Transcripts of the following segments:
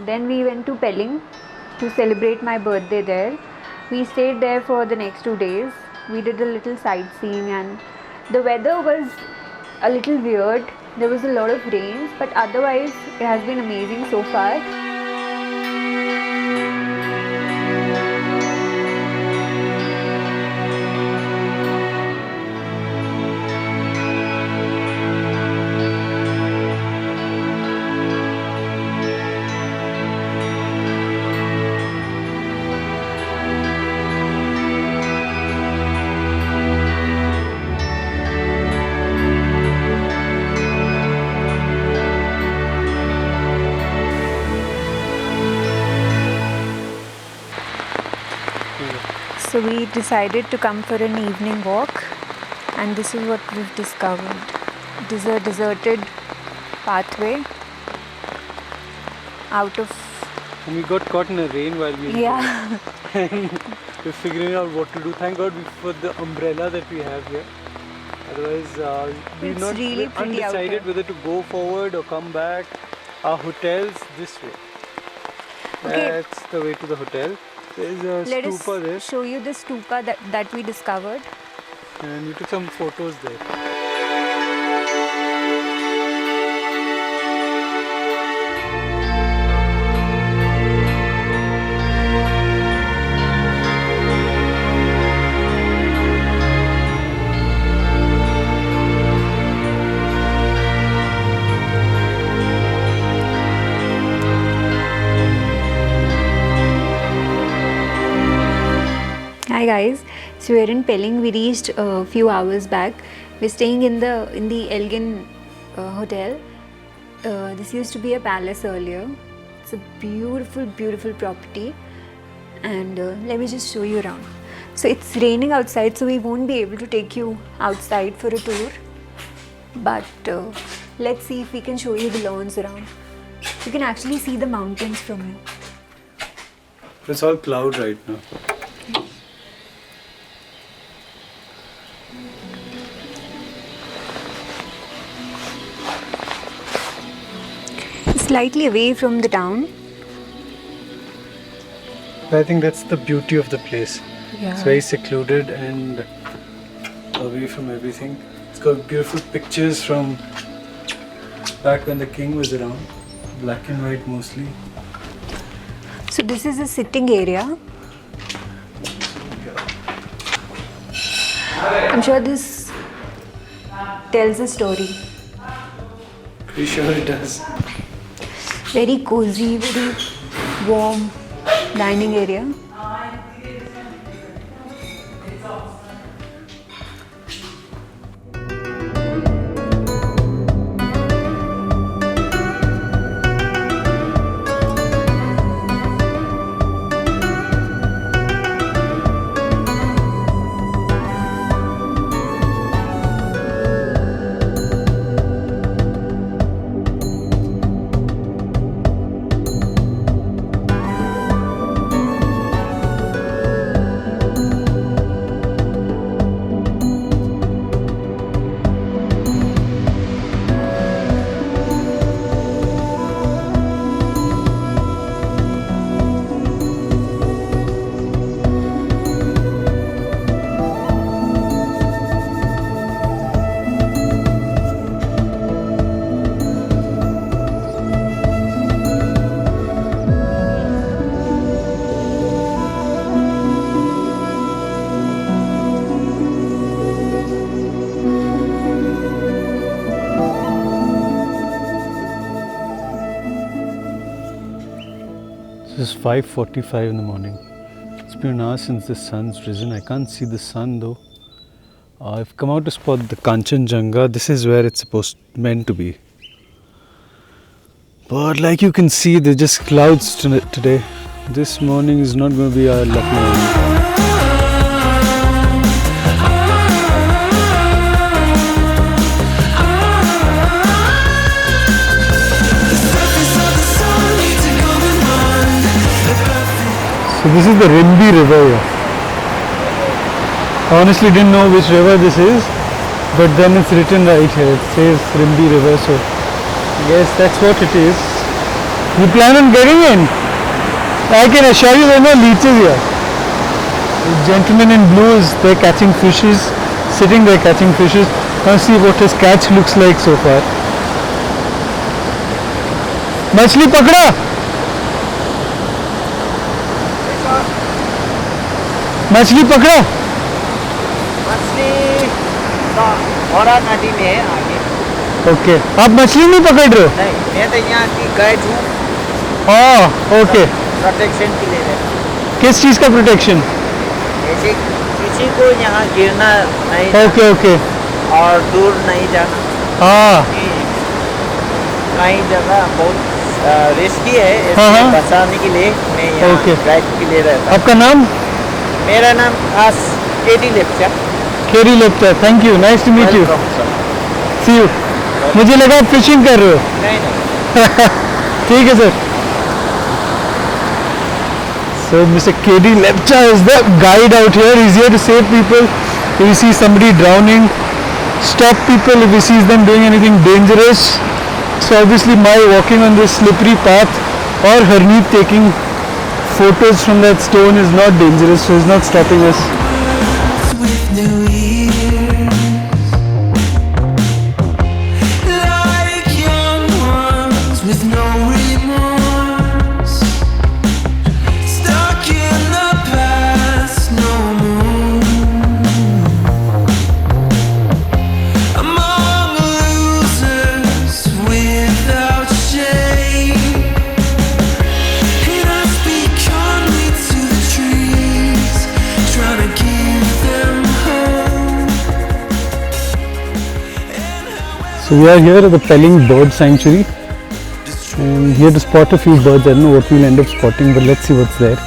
then we went to Pelling to celebrate my birthday there. We stayed there for the next 2 days. We did a little sightseeing and the weather was a little weird. There was a lot of rain, but otherwise it has been amazing so far. So we decided to come for an evening walk, and this is what we've discovered. It is a deserted pathway out of... And we got caught in a rain while we and we're figuring out what to do. Thank God for the umbrella that we have here. Otherwise, we're not really undecided whether to go forward or come back. Our hotel's this way. Okay. That's the way to the hotel. There's a Let stupa there. us show you the stupa that we discovered. And we took some photos there. Hi guys, so we're in Pelling. We reached a few hours back. We're staying in the Elgin hotel. This used to be a palace earlier. It's a beautiful property, and let me just show you around. So it's raining outside, so we won't be able to take you outside for a tour, but let's see if we can show you the lawns around. You can actually see the mountains from here. It's all cloud right now. Slightly away from the town. I think that's the beauty of the place. Yeah. It's very secluded and away from everything. It's got beautiful pictures from back when the king was around. Black and white mostly. So this is a sitting area. I'm sure this tells a story. Pretty sure it does. Very cozy, very warm dining area. This is 5:45 in the morning. It's been an hour since the sun's risen. I can't see the sun though. I've come out to spot the Kanchenjunga. This is where it's meant to be. But like you can see, there's just clouds today. This morning is not going to be our lucky morning. So this is the Rimbi River here. I honestly didn't know which river this is, but then it's written right here. It says Rimbi River, so I guess that's what it is. You plan on getting in? I can assure you there are no leeches here. The gentleman in blue is there catching fishes, sitting there catching fishes. Now see what his catch looks like so far. मछली पकड़ा? मछली पकड़ा? मछली और नदी में है आगे। ओके, आप मछली नहीं पकड़ रहे हो? नहीं, मैं तो यहाँ की गाइड हूँ। ओके। प्रोटेक्शन के लिए रहता हूँ। किस चीज़ का प्रोटेक्शन? जैसे किसी को यहाँ गिरना नहीं। ओके। और दूर नहीं जाना। हाँ। कई जगह बहुत रिस्की है, इसलिए बचाने के लिए मैं यहाँ गाइड के लिए रहता हूँ। आपका नाम? मेरा नाम KD Lepcha. KD Lepcha, thank you, nice to meet you. See you. मुझे लगा आप फिशिंग कर रहे हो। नहीं। ठीक है sir. So Mr. KD Lepcha is the guide out here. He's here to save people. If he sees somebody drowning, stop people if he sees them doing anything dangerous. So obviously my walking on this slippery path or Harneet taking photos from that stone is not dangerous, so he's not stopping us. So we are here at the Pelling Bird Sanctuary and here to spot a few birds. I don't know what we'll end up spotting, but let's see what's there.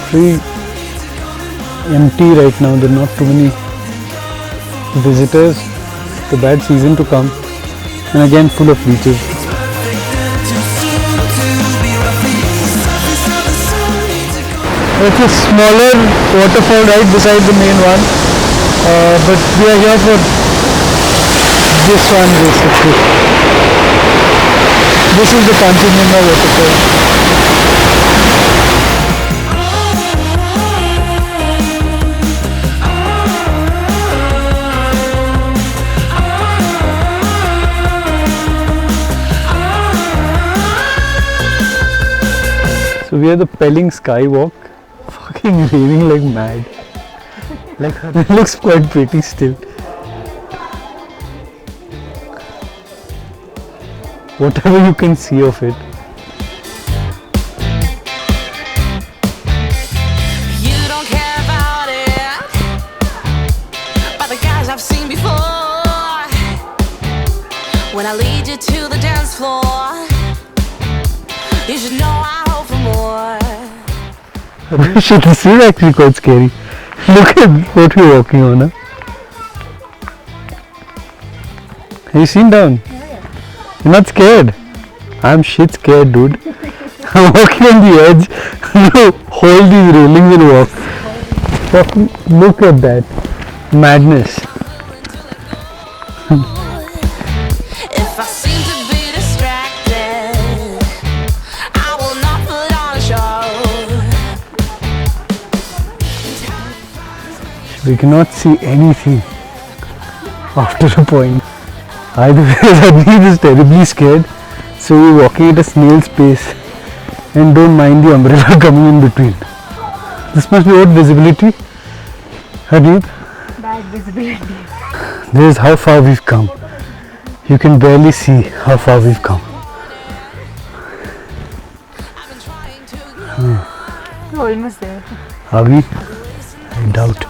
Pretty empty right now, there are not too many visitors. It's a bad season to come and again full of leeches. It's a smaller waterfall right beside the main one, but we are here for this one basically. This is the Kanchenjuna waterfall. So we are the Pelling Sky-walk. Fucking raining like mad. Like it looks quite pretty still. Whatever you can see of it. You don't care about it, but the guys I've seen before. When I lead you to the dance floor, you should know I hope for more. Shit, this is actually quite scary. Look at what we're walking on. Huh? Have you seen down? You're not scared? I'm shit scared, dude. I'm walking on the edge. Hold these railings and walk. Fucking look at that. Madness. If I seem to be distracted, I will not put on a show. We cannot see anything after a point. Either way, Harneet is terribly scared, so we're walking at a snail's pace and don't mind the umbrella coming in between. This must be what visibility? Harneet? Bad visibility. This is how far we've come. You can barely see how far we've come. We're almost there. Are we? I doubt.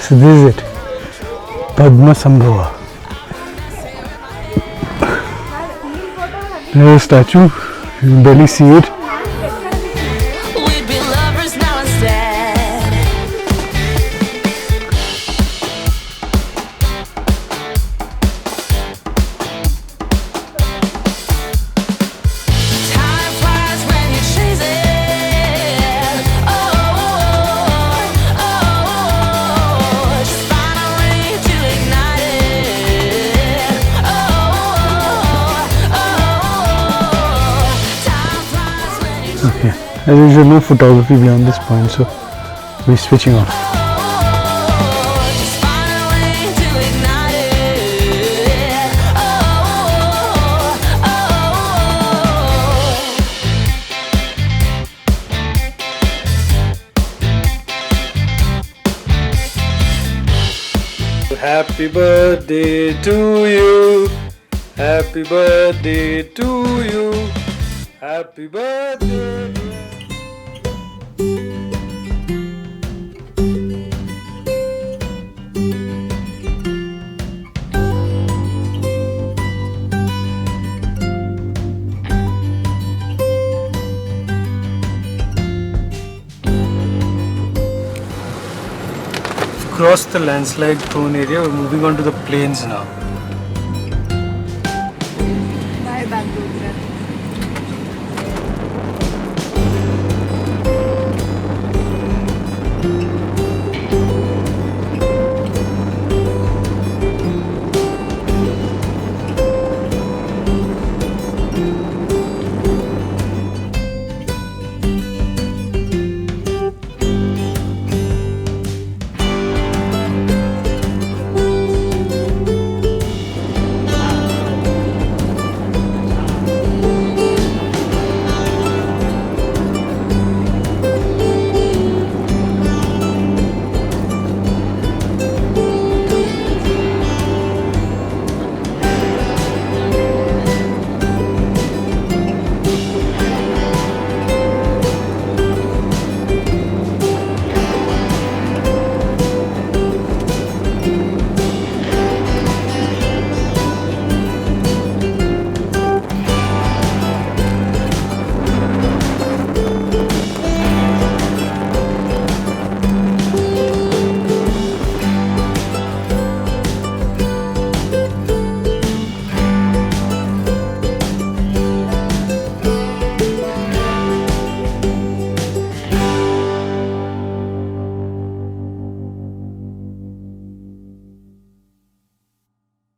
So this is it, Padma Sambhava. There's a statue, you can barely see it. We'd be lovers now instead. Time flies when you chase it. Oh, just find a way to As usual, no photography beyond this point, so we're switching off. Just find a way to ignite it. Happy birthday to you. Happy birthday to you. Happy birthday. Crossed the landslide prone area, we're moving on to the plains now. Bye, Bangalore.